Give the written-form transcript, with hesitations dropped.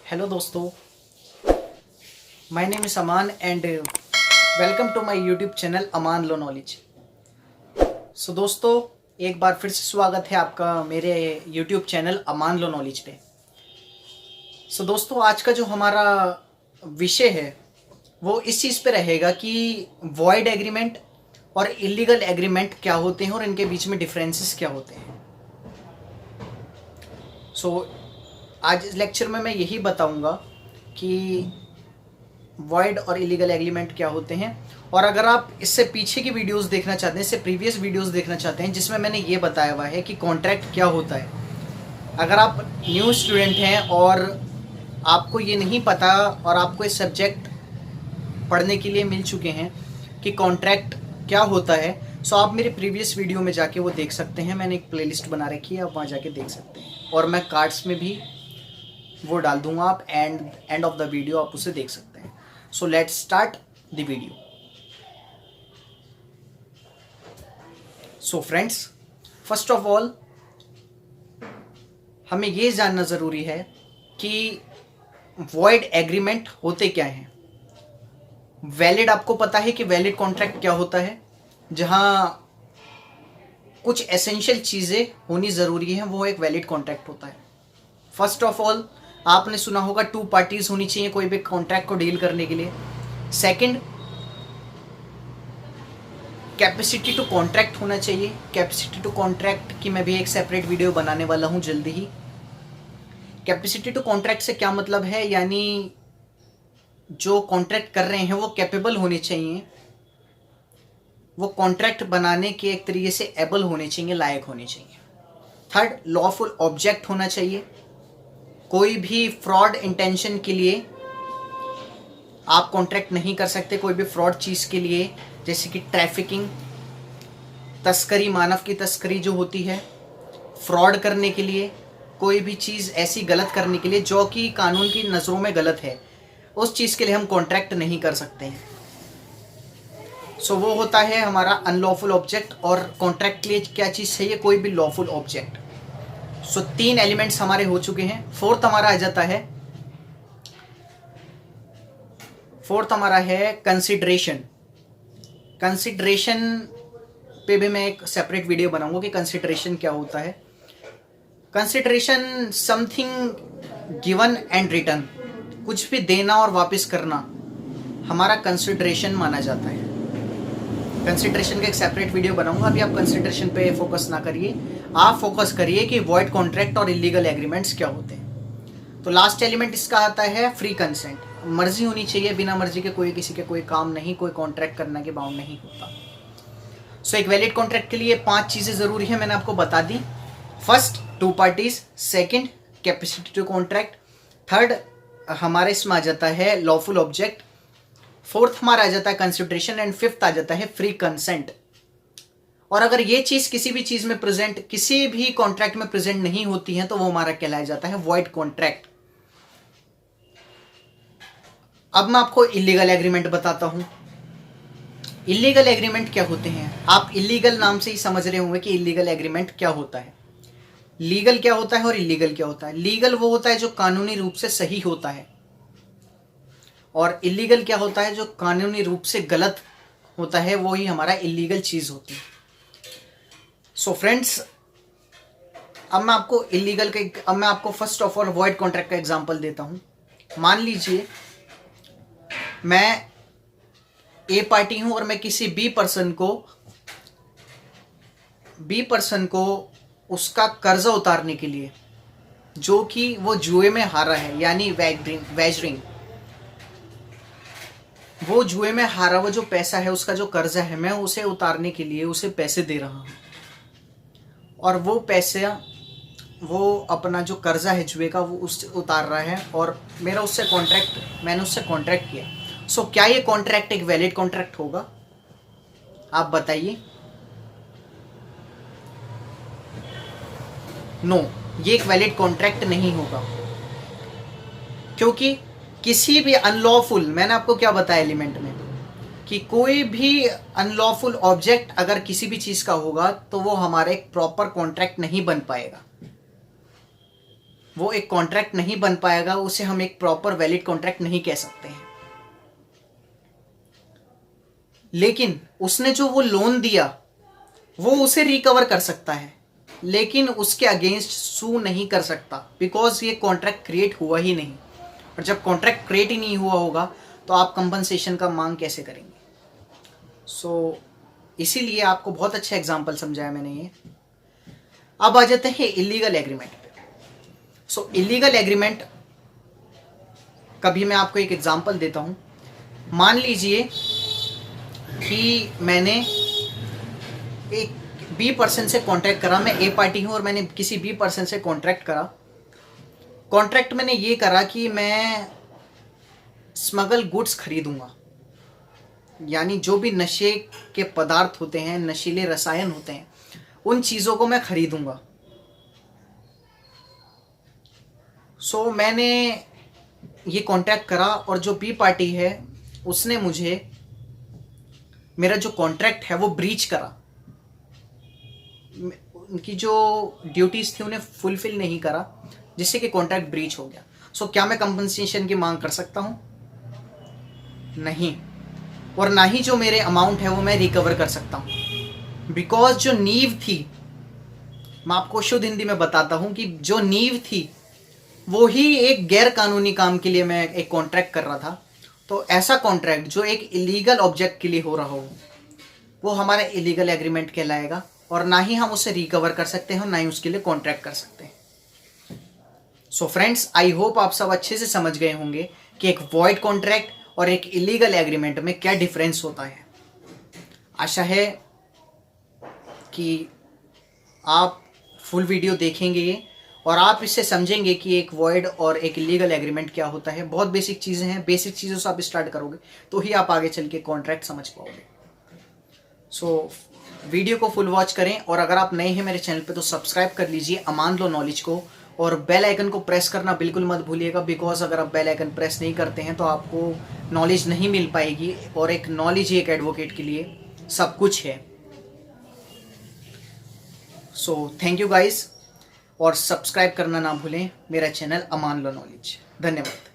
Hello दोस्तों, my name is Aman and welcome to my YouTube channel Aman लो knowledge. So दोस्तों, एक बार फिर से स्वागत है आपका मेरे यूट्यूब चैनल अमान लो नॉलेज पे। सो दोस्तों, आज का जो हमारा विषय है वो इस चीज़ पे रहेगा कि वॉइड एग्रीमेंट और इलीगल एग्रीमेंट क्या होते हैं और इनके बीच में डिफरेंसेस क्या होते हैं। आज इस लेक्चर में मैं यही बताऊंगा कि वॉइड और इलीगल एग्रीमेंट क्या होते हैं। और अगर आप इससे पीछे की वीडियोस देखना चाहते हैं, इससे प्रीवियस वीडियोस देखना चाहते हैं जिसमें मैंने ये बताया हुआ है कि कॉन्ट्रैक्ट क्या होता है, अगर आप न्यू स्टूडेंट हैं और आपको ये नहीं पता और आपको इस सब्जेक्ट पढ़ने के लिए मिल चुके हैं कि कॉन्ट्रैक्ट क्या होता है, सो आप मेरे प्रीवियस वीडियो में जाके वो देख सकते हैं। मैंने एक प्लेलिस्ट बना रखी है, आप वहाँ जाके देख सकते हैं और मैं कार्ड्स में भी वो डाल दूंगा, आप एंड ऑफ द वीडियो आप उसे देख सकते हैं। So let's start the video. So friends, first of all हमें ये जानना ज़रूरी है कि वॉइड एग्रीमेंट होते क्या हैं। वैलिड, आपको पता है कि वैलिड कॉन्ट्रैक्ट क्या होता है, जहाँ कुछ एसेंशियल चीज़ें होनी ज़रूरी हैं, वो एक वैलिड कॉन्ट्रैक्ट होता है। फर्स्ट ऑफ ऑल, आपने सुना होगा 2 पार्टीज होनी चाहिए कोई भी कॉन्ट्रैक्ट को डील करने के लिए। सेकंड, कैपेसिटी टू कॉन्ट्रैक्ट होना चाहिए। कैपेसिटी टू कॉन्ट्रैक्ट की मैं भी एक सेपरेट वीडियो बनाने वाला हूँ जल्दी ही। कैपेसिटी टू कॉन्ट्रैक्ट से क्या मतलब है, यानी जो कॉन्ट्रैक्ट कर रहे हैं वो कैपेबल होने चाहिए, वो कॉन्ट्रैक्ट बनाने के एक तरीके से एबल होने चाहिए, लायक होने चाहिए। थर्ड, लॉफुल ऑब्जेक्ट होना चाहिए। कोई भी फ्रॉड इंटेंशन के लिए आप कॉन्ट्रैक्ट नहीं कर सकते, कोई भी फ्रॉड चीज़ के लिए, जैसे कि ट्रैफिकिंग, तस्करी, मानव की तस्करी जो होती है, फ्रॉड करने के लिए, कोई भी चीज़ ऐसी गलत करने के लिए जो कि कानून की नज़रों में गलत है, उस चीज़ के लिए हम कॉन्ट्रैक्ट नहीं कर सकते हैं। सो वो होता है हमारा अनलॉफुल ऑब्जेक्ट। और कॉन्ट्रैक्ट के लिए क्या चीज़ चाहिए, कोई भी लॉफुल ऑब्जेक्ट। सो 3 एलिमेंट्स हमारे हो चुके हैं। फोर्थ हमारा है कंसिडरेशन। कंसिडरेशन पे भी मैं एक सेपरेट वीडियो बनाऊंगा कि कंसिडरेशन क्या होता है। Consideration something given and return, कुछ भी देना और वापस करना हमारा कंसिडरेशन माना जाता है। कंसिडरेशन का एक सेपरेट वीडियो बनाऊंगा, अभी आप कंसिडरेशन पे फोकस ना करिए, आप फोकस करिए कि वॉइड कॉन्ट्रैक्ट और इलीगल एग्रीमेंट्स क्या होते हैं। तो लास्ट एलिमेंट इसका आता है फ्री कंसेंट। मर्जी होनी चाहिए, बिना मर्जी के कोई किसी के कोई काम नहीं, कोई कॉन्ट्रैक्ट करने के बाउंड नहीं होता। सो एक वैलिड कॉन्ट्रैक्ट के लिए 5 चीज़ें ज़रूरी है, मैंने आपको बता दी। First, 2 parties. Second, capacity to contract. Third, हमारे इसमें आ जाता है लॉफुल ऑब्जेक्ट। फोर्थ हमारा आ जाता है कंसिडरेशन एंड फिफ्थ आ जाता है फ्री कंसेंट। और अगर ये चीज़ किसी भी चीज़ में प्रेजेंट, किसी भी कॉन्ट्रैक्ट में प्रेजेंट नहीं होती है, तो वो हमारा कहलाया जाता है वॉइड कॉन्ट्रैक्ट। अब मैं आपको इलीगल एग्रीमेंट बताता हूं। इलीगल एग्रीमेंट क्या होते हैं, आप इलीगल नाम से ही समझ रहे होंगे कि इलीगल एग्रीमेंट क्या होता है। लीगल क्या होता है और इलीगल क्या होता है। लीगल वो होता है जो कानूनी रूप से सही होता है, और इलीगल क्या होता है जो कानूनी रूप से गलत होता है, वो ही हमारा इलीगल चीज़ होती है। सो फ्रेंड्स, अब मैं आपको first of all void contract का एग्जांपल देता हूं। मान लीजिए मैं ए पार्टी हूं और मैं किसी बी पर्सन को उसका कर्जा उतारने के लिए, जो कि वो जुए में हारा है, यानी वैजरिंग, वो जुए में हारा हुआ जो पैसा है, उसका जो कर्जा है, मैं उसे उतारने के लिए उसे पैसे दे रहा हूँ, और वो पैसे, वो अपना जो कर्जा है जुए का वो उससे उतार रहा है, और मैंने उससे कॉन्ट्रैक्ट किया। सो क्या ये कॉन्ट्रैक्ट एक वैलिड कॉन्ट्रैक्ट होगा, आप बताइए। नो, ये एक वैलिड कॉन्ट्रैक्ट नहीं होगा, क्योंकि किसी भी अनलॉफुल, मैंने आपको क्या बताया एलिमेंट में, कि कोई भी अनलॉफुल ऑब्जेक्ट अगर किसी भी चीज़ का होगा तो वो हमारा एक प्रॉपर कॉन्ट्रैक्ट नहीं बन पाएगा। वो एक कॉन्ट्रैक्ट नहीं बन पाएगा, उसे हम एक प्रॉपर वैलिड कॉन्ट्रैक्ट नहीं कह सकते हैं। लेकिन उसने जो वो लोन दिया वो उसे रिकवर कर सकता है, लेकिन उसके अगेंस्ट सू नहीं कर सकता, बिकॉज ये कॉन्ट्रैक्ट क्रिएट हुआ ही नहीं। और जब कॉन्ट्रैक्ट क्रिएट ही नहीं हुआ होगा तो आप कंपनसेशन का मांग कैसे करेंगे? इसीलिए आपको बहुत अच्छा एग्जाम्पल समझाया मैंने ये। अब आ जाते हैं इलीगल एग्रीमेंट पे। इलीगल एग्रीमेंट का भी मैं आपको एक एग्जाम्पल देता हूँ। मान लीजिए कि मैंने एक बी पर्सन से कॉन्ट्रैक्ट करा, मैं ए पार्टी हूँ और मैंने किसी बी पर्सन से कॉन्ट्रैक्ट करा। कॉन्ट्रैक्ट मैंने ये करा कि मैं स्मगल गुड्स खरीदूंगा, यानी जो भी नशे के पदार्थ होते हैं, नशीले रसायन होते हैं, उन चीज़ों को मैं खरीदूंगा। मैंने ये कॉन्ट्रैक्ट करा और जो बी पार्टी है उसने मुझे मेरा जो कॉन्ट्रैक्ट है वो ब्रीच करा, उनकी जो ड्यूटीज थी उन्हें फुलफिल नहीं करा, जिससे कि कॉन्ट्रैक्ट ब्रीच हो गया। क्या मैं कंपनसेशन की मांग कर सकता हूँ? नहीं। और ना ही जो मेरे अमाउंट है वो मैं रिकवर कर सकता हूँ, बिकॉज जो नींव थी, मैं आपको शुद्ध हिंदी में बताता हूँ कि जो नींव थी वो ही एक गैर कानूनी काम के लिए मैं एक कॉन्ट्रैक्ट कर रहा था। तो ऐसा कॉन्ट्रैक्ट जो एक इलीगल ऑब्जेक्ट के लिए हो रहा हो वो हमारा इलीगल एग्रीमेंट कहलाएगा, और ना ही हम उसे रिकवर कर सकते हैं और ना ही उसके लिए कॉन्ट्रैक्ट कर सकते हैं। फ्रेंड्स, आई होप आप सब अच्छे से समझ गए होंगे कि एक वॉइड कॉन्ट्रैक्ट और एक इलीगल एग्रीमेंट में क्या डिफरेंस होता है। आशा है कि आप फुल वीडियो देखेंगे ये और आप इससे समझेंगे कि एक वॉइड और एक इलीगल एग्रीमेंट क्या होता है। बहुत बेसिक चीज़ें हैं, बेसिक चीज़ों से आप स्टार्ट करोगे तो ही आप आगे चल के कॉन्ट्रैक्ट समझ पाओगे। वीडियो को फुल वॉच करें, और अगर आप नए हैं मेरे चैनल पे तो सब्सक्राइब कर लीजिए अमान लो नॉलेज को, और बेल आइकन को प्रेस करना बिल्कुल मत भूलिएगा, बिकॉज अगर आप बेल आइकन प्रेस नहीं करते हैं तो आपको नॉलेज नहीं मिल पाएगी, और एक नॉलेज ही एक एडवोकेट के लिए सब कुछ है। थैंक यू गाइस, और सब्सक्राइब करना ना भूलें मेरा चैनल अमान लो नॉलेज। धन्यवाद।